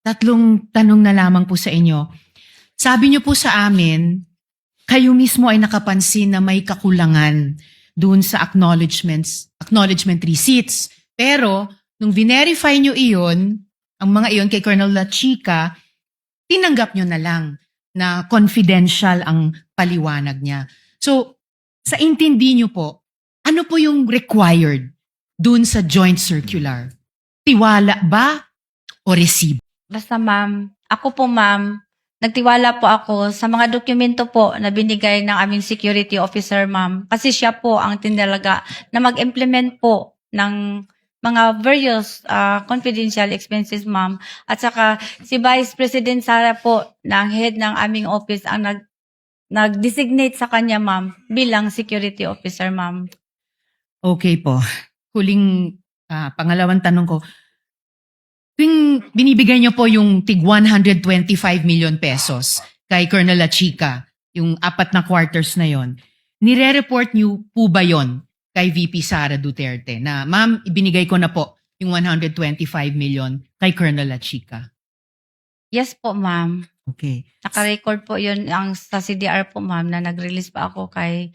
tatlong tanong na lamang po sa inyo. Sabi niyo po sa amin, kayo mismo ay nakapansin na may kakulangan doon sa acknowledgement receipts. Pero, nung verify niyo iyon, ang mga iyon kay Colonel La Chica, tinanggap niyo na lang na confidential ang paliwanag niya. So, sa intindi niyo po, ano po yung required doon sa joint circular? Tiwala ba o resibo? Basta ma'am, ako po ma'am, nagtiwala po ako sa mga dokumento po na binigay ng aming security officer ma'am. Kasi siya po ang tinalaga na mag-implement po ng mga various confidential expenses ma'am. At saka si Vice President Sara po, ng head ng aming office, ang nag-designate sa kanya ma'am bilang security officer ma'am. Okay po. Huling pangalawang tanong ko. Tuwing binibigay niyo po yung tig 125 million pesos kay Colonel La Chica, yung 4 na quarters na yon, nire-report niyo po ba yon kay VP Sara Duterte na, ma'am, ibinigay ko na po yung 125 million kay Colonel La Chica? Yes po ma'am. Okay. Naka-record po yun ang sa CDR po ma'am na nag-release pa ako kay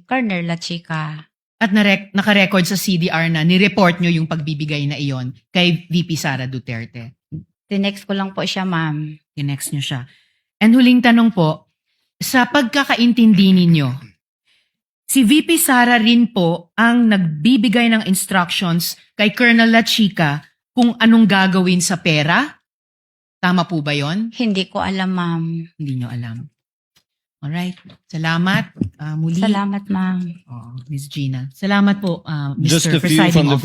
Colonel La Chica. At naka-record sa CDR na nireport nyo yung pagbibigay na iyon kay VP Sara Duterte. Tinext ko lang po siya ma'am. Tinext nyo siya. And huling tanong po, sa pagkakaintindi ninyo, si VP Sara rin po ang nagbibigay ng instructions kay Colonel La Chica kung anong gagawin sa pera? Tama po ba yon? Hindi ko alam ma'am. Hindi nyo alam. Alright. Salamat. Muli. Salamat ma'am. Miss Gina. Salamat po, Just Mr. a few Presiding from the Officer.